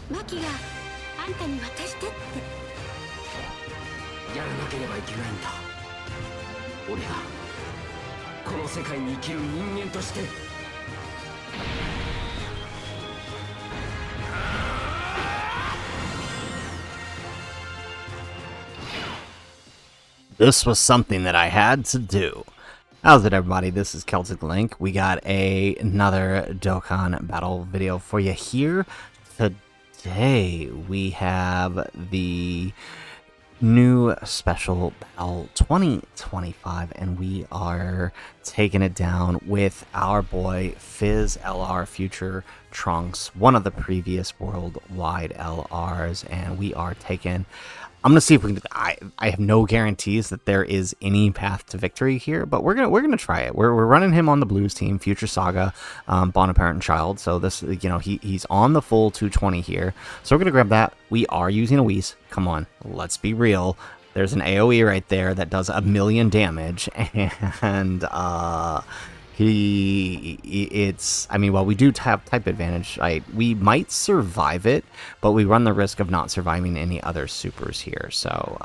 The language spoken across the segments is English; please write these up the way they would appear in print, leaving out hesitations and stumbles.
マキがあんたに渡してって。やらなければいけないんだ。俺がこの世界に生きる人間として。This was something that I had to do. How's it, everybody? This is Celtic Link. We got another Dokkan Battle video for you here. Today, we have the new Special Battle 2025, and we are taking it down with our boy Fizz LR Future Trunks, one of the previous worldwide LRs, and we are taking... I'm gonna see if we can. I have no guarantees that there is any path to victory here, but we're gonna try it. We're running him on the Blues team, Future Saga, Bonaparte and Child. So this, you know, he's on the full 220 here. So we're gonna grab that. We are using a Whis. Come on, let's be real. There's an AOE right there that does 1,000,000 damage, and I mean, while we do have type advantage, we might survive it, but we run the risk of not surviving any other supers here. So,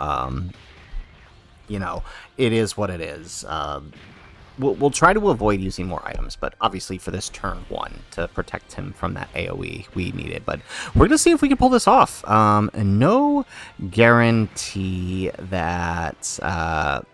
you know, it is what it is. We'll try to avoid using more items, but obviously for this turn 1 to protect him from that AoE, we need it. But we're gonna see if we can pull this off. No guarantee that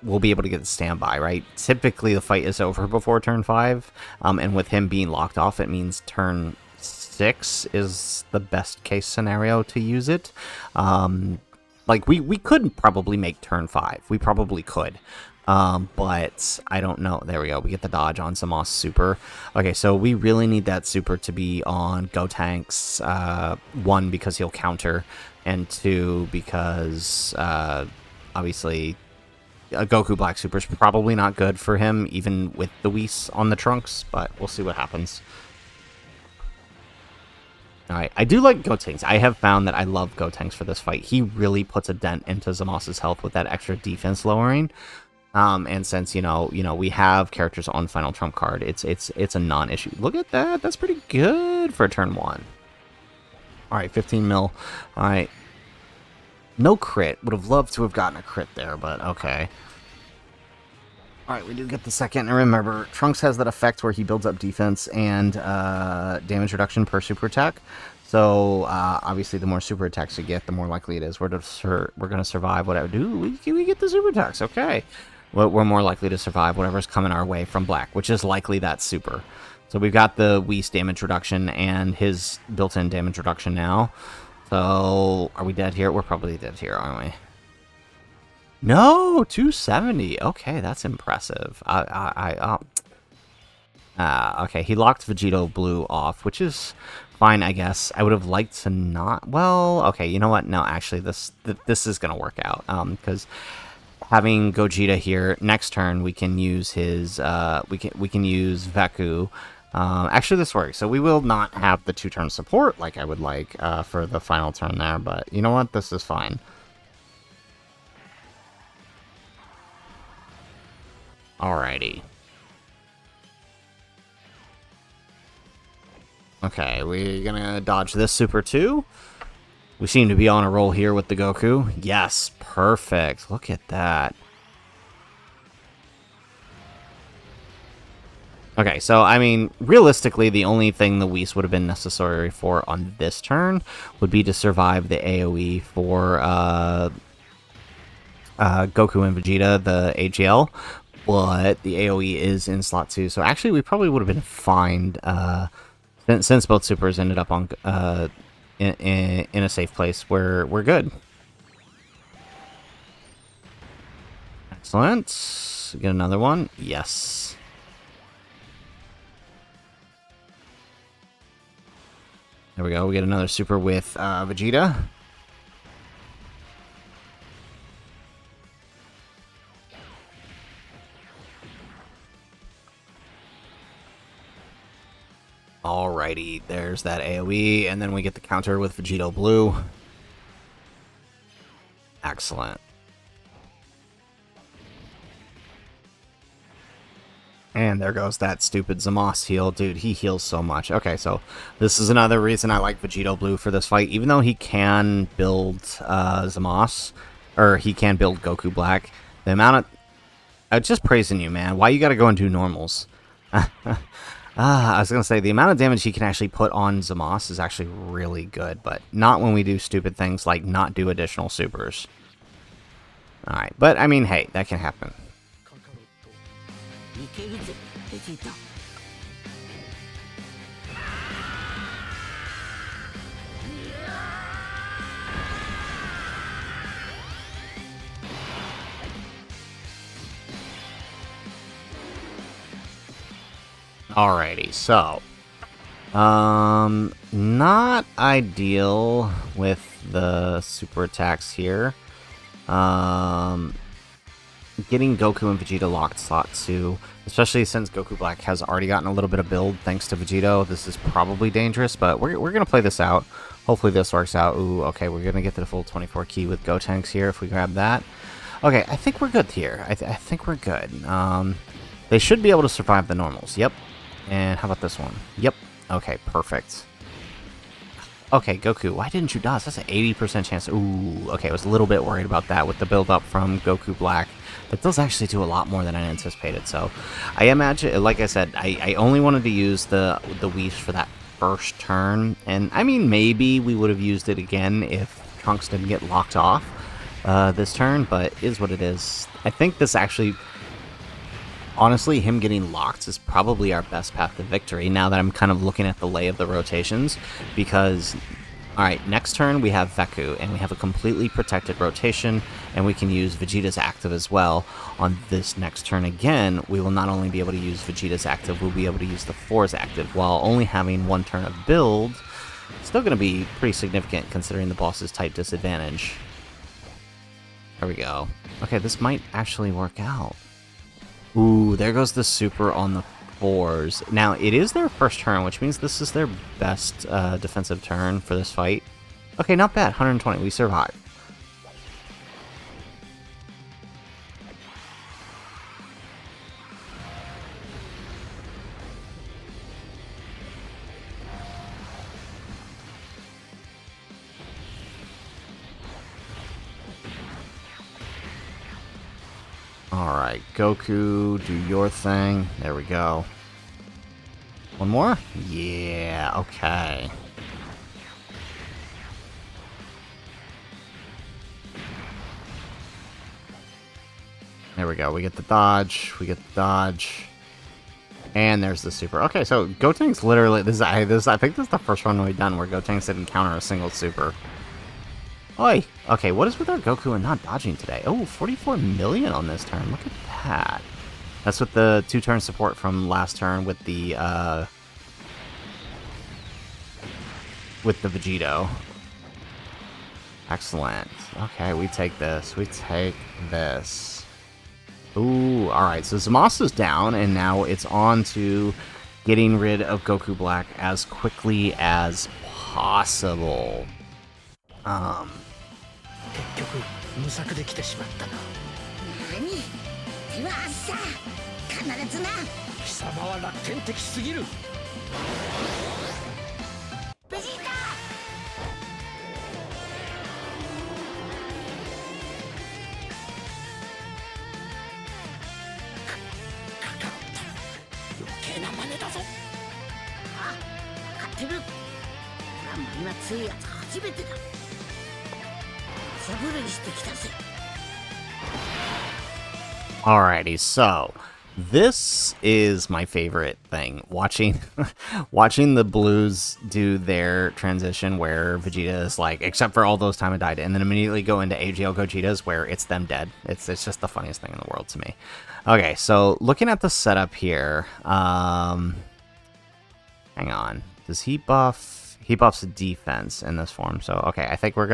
we'll be able to get the standby, right? Typically the fight is over before turn 5, and with him being locked off, it means turn 6 is the best case scenario to use it. Like we could probably make turn 5. We probably could. But I don't know. There we go. We get the dodge on ZAMASU super. Okay, so we really need that super to be on Gotenks. 1, because he'll counter, and 2, because obviously a Goku Black super is probably not good for him, even with the Whis on the Trunks, but we'll see what happens. Alright, I do like Gotenks. I have found that I love Gotenks for this fight. He really puts a dent into ZAMASU's health with that extra defense lowering. And since, you know, we have characters on Final Trump card, it's a non-issue. Look at that. That's pretty good for turn 1. All right, 15 mil. All right. No crit. Would have loved to have gotten a crit there, but okay. All right, we do get the second. And remember, Trunks has that effect where he builds up defense and damage reduction per super attack. So, obviously, the more super attacks you get, the more likely it is we're going to survive whatever. We get the super attacks. Okay. We're more likely to survive whatever's coming our way from Black, which is likely that super. So we've got the Whis damage reduction and his built-in damage reduction now. So, are we dead here? We're probably dead here, aren't we? No, 270. Okay, that's impressive. Okay, he locked Vegito Blue off, which is fine, I guess. I would have liked to not... Well, okay, you know what? No, actually, this is going to work out. Because having Gogeta here, next turn, we can use his... we can use Veku. Actually, this works. So we will not have the 2-turn support like I would like for the final turn there. But you know what? This is fine. Alrighty. Okay, we're gonna dodge this super too. We seem to be on a roll here with the Goku. Yes, perfect. Look at that. Okay, so, I mean, realistically, the only thing the Whis would have been necessary for on this turn would be to survive the AoE for Goku and Vegeta, the AGL. But the AoE is in slot 2, so actually we probably would have been fine since both supers ended up on in a safe place. We're good. Excellent. Get another one. Yes. There we go. We get another super with Vegeta. Alrighty, there's that AoE, and then we get the counter with Vegito Blue. Excellent. And there goes that stupid ZAMASU heal. Dude, he heals so much. Okay, so this is another reason I like Vegito Blue for this fight. Even though he can build ZAMASU, or he can build Goku Black, the amount of... I'm just praising you, man. Why you gotta go and do normals? I was gonna say, the amount of damage he can actually put on ZAMASU is actually really good, but not when we do stupid things like not do additional supers. Alright, but I mean, hey, that can happen. Alrighty, so not ideal with the super attacks here. Getting Goku and Vegeta locked slot 2, especially since Goku Black has already gotten a little bit of build thanks to Vegito. This is probably dangerous, but we're going to play this out. Hopefully this works out. Ooh, okay, we're going to get to the full 24 key with Gotenks here if we grab that. Okay, I think we're good here. I think we're good. They should be able to survive the normals. Yep. And how about this one? Yep. Okay, perfect. Okay, Goku, why didn't you dodge? That's an 80% chance. Ooh, okay, I was a little bit worried about that with the build-up from Goku Black. But those actually do a lot more than I anticipated, so... I imagine, like I said, I only wanted to use the Whis for that first turn. And, I mean, maybe we would have used it again if Trunks didn't get locked off this turn, but it is what it is. I think this actually... Honestly, him getting locked is probably our best path to victory, now that I'm kind of looking at the lay of the rotations, because, alright, next turn we have Veku, and we have a completely protected rotation, and we can use Vegeta's active as well. On this next turn again, we will not only be able to use Vegeta's active, we'll be able to use the 4's active, while only having one turn of build. Still going to be pretty significant considering the boss's type disadvantage. There we go. Okay, this might actually work out. Ooh, there goes the super on the 4s. Now, it is their first turn, which means this is their best defensive turn for this fight. Okay, not bad. 120. We survive. Alright, Goku, do your thing. There we go. One more? Yeah, okay. There we go. We get the dodge. We get the dodge. And there's the super. Okay, so Gotenks literally... I think this is the first one we've done where Gotenks didn't counter a single super. Oi! Okay, what is with our Goku and not dodging today? Oh, 44 million on this turn. Look at that. That's with the 2-turn support from last turn with the Vegito. Excellent. Okay, we take this. We take this. Ooh, alright, so ZAMASU's down, and now it's on to getting rid of Goku Black as quickly as possible. 結局無策で来てしまったな。何手は明日必ずな。貴様は楽天的すぎる。ベジータ余計な真似だぞ。あ、勝ってる。これは真ん中強いやつ初めてだ。サブレにしてきたぜ。 Alrighty, so this is my favorite thing. Watching the Blues do their transition where Vegeta is like, except for all those time I died, and then immediately go into AGL Gogeta's where it's them dead. It's just the funniest thing in the world to me. Okay, so looking at the setup here, hang on. Does he buff? He buffs defense in this form, so okay. I think we're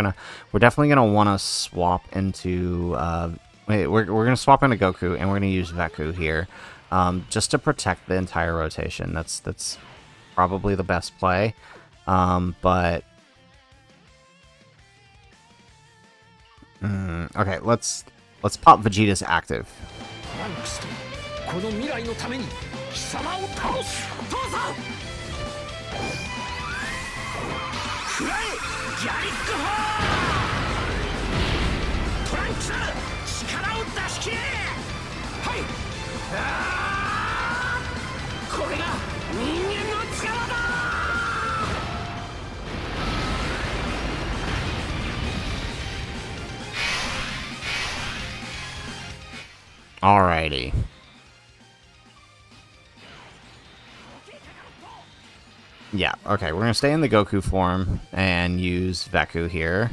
definitely gonna want to swap into we're gonna swap into Goku, and we're gonna use Veku here, just to protect the entire rotation. That's probably the best play, but okay. Let's pop Vegeta's active. トランクスとこの未来のために貴様を倒す。父さん食らえギャリックホートランクス力を出し切れ。はいこれが人間の力だ。Alrighty. Yeah, okay, we're gonna stay in the Goku form and use Veku here.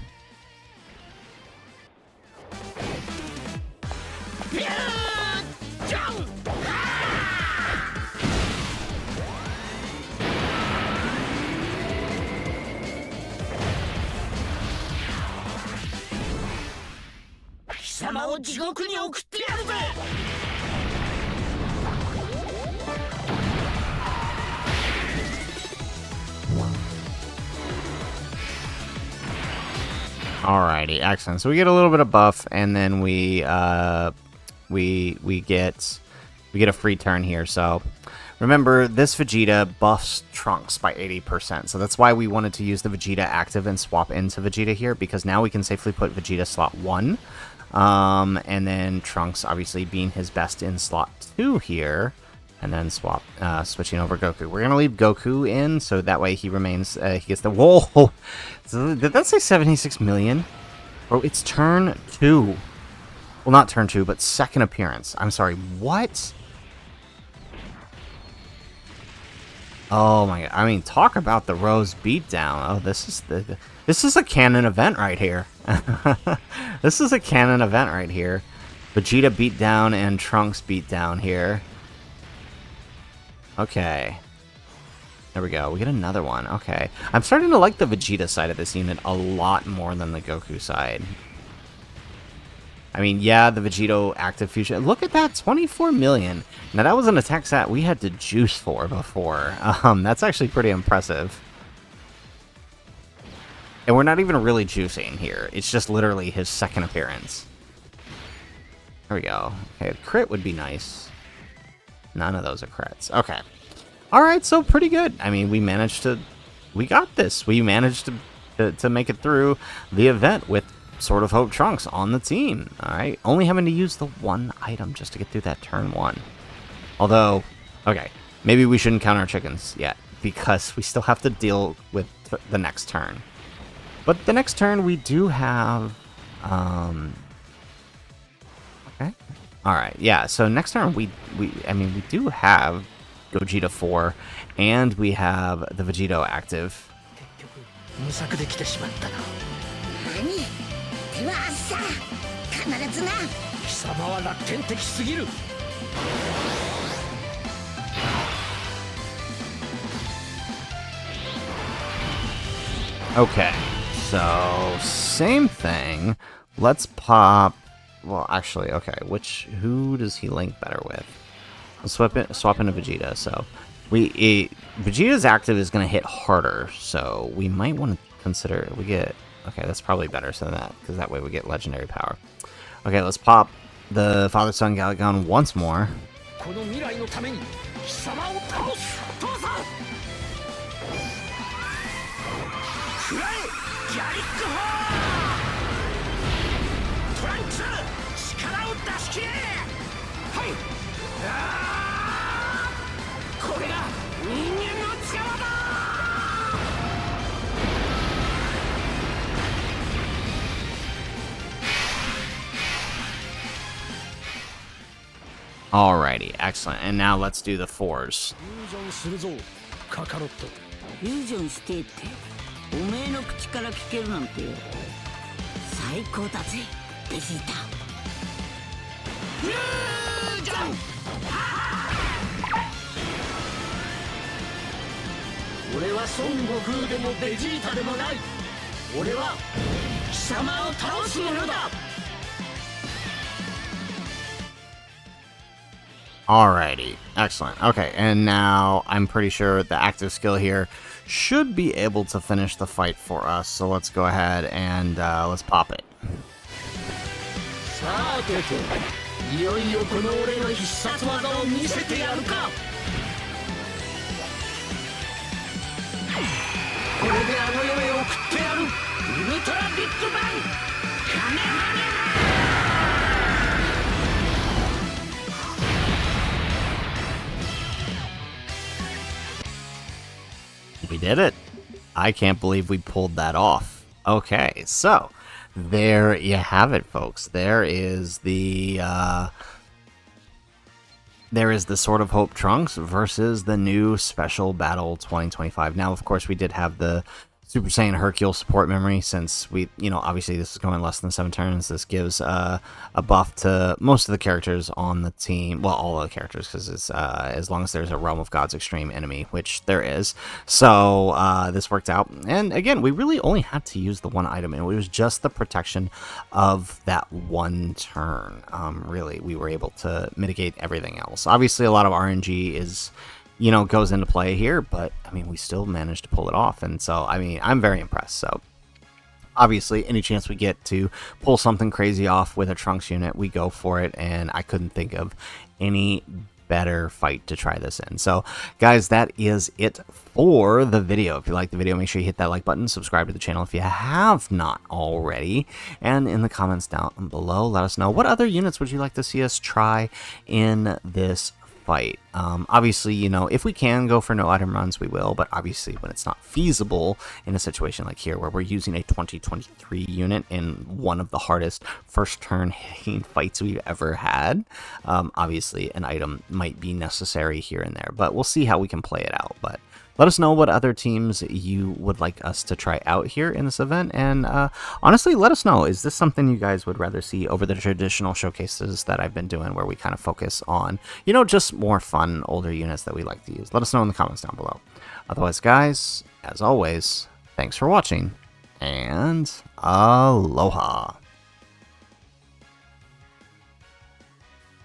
Alrighty, excellent. So we get a little bit of buff, and then we get a free turn here. So remember, this Vegeta buffs Trunks by 80%. So that's why we wanted to use the Vegeta active and swap into Vegeta here, because now we can safely put Vegeta slot 1. And then Trunks obviously being his best in slot 2 here. And then switching over Goku. We're going to leave Goku in, so that way he remains, he gets the... Whoa! Did that say 76 million? Bro, it's turn 2. Well, not turn 2, but second appearance. I'm sorry, what? Oh my god, I mean, talk about the Rose beatdown. Oh, this is a canon event right here. This is a canon event right here. Vegeta beatdown and Trunks beatdown here. Okay. There we go. We get another one. Okay. I'm starting to like the Vegeta side of this unit a lot more than the Goku side. I mean, yeah, the Vegito active fusion. Look at that, 24 million. Now, that was an attack stat we had to juice for before. That's actually pretty impressive. And we're not even really juicing here. It's just literally his second appearance. There we go. Okay, crit would be nice. None of those are crits. Okay. Alright, so pretty good. I mean, we got this. We managed to make it through the event with Sword of Hope Trunks on the team. Alright, only having to use the one item just to get through that turn 1. Although, okay, maybe we shouldn't count our chickens yet, because we still have to deal with the next turn. But the next turn we do have... Okay. Alright, yeah, so next turn we do have Gogeta 4, and we have the Vegito active. 無策で来てしまったな。何では明日必ずな。貴様は楽天的すぎる。Okay, so same thing. Let's pop... Well, actually, okay, who does he link better with? Let's swap into Vegeta, so... Vegeta's active is going to hit harder, so we might want to consider... Okay, that's probably better than that, because that way we get legendary power. Okay, let's pop the Father-Son Galagon once more. Alrighty, excellent. And now let's do the 4s. フュージョンしてっておめえの口から聞けるなんて最高だぜベジータ。フュージョン。俺は孫悟空でもベジータでもない。俺は貴様を倒す者だ。Alrighty, excellent. Okay, and now I'm pretty sure the active skill here should be able to finish the fight for us. So let's go ahead and let's pop it. さてと、いよいよこの俺の必殺技を見せてやるか。れであの世へ送ってやる。ウルトラビッグバンカメハメハ。 We did it. I can't believe we pulled that off. Okay, so there you have it, folks. There is the Sword of Hope Trunks versus the new Special Battle 2025. Now, of course, we did have the Super Saiyan Hercule support memory, since we, obviously this is going less than 7 turns. This gives a buff to most of the characters on the team. Well, all of the characters, because it's as long as there's a Realm of Gods Extreme enemy, which there is. So this worked out. And again, we really only had to use the one item, and it was just the protection of that one turn. Really, we were able to mitigate everything else. Obviously, a lot of RNG is, goes into play here, but I mean, we still managed to pull it off, and so I mean, I'm very impressed. So obviously, any chance we get to pull something crazy off with a Trunks unit, we go for it, and I couldn't think of any better fight to try this in. So guys, that is it for the video. If you like the video, make sure you hit that like button, subscribe to the channel if you have not already, and in the comments down below, let us know what other units would you like to see us try in this fight. Obviously, if we can go for no item runs, we will, but obviously when it's not feasible in a situation like here where we're using a 2023 unit in one of the hardest first turn hitting fights we've ever had, obviously an item might be necessary here and there, but we'll see how we can play it out. But let us know what other teams you would like us to try out here in this event, and honestly, let us know, is this something you guys would rather see over the traditional showcases that I've been doing, where we kind of focus on, just more fun older units that we like to use? Let us know in the comments down below. Otherwise, guys, as always, thanks for watching, and aloha.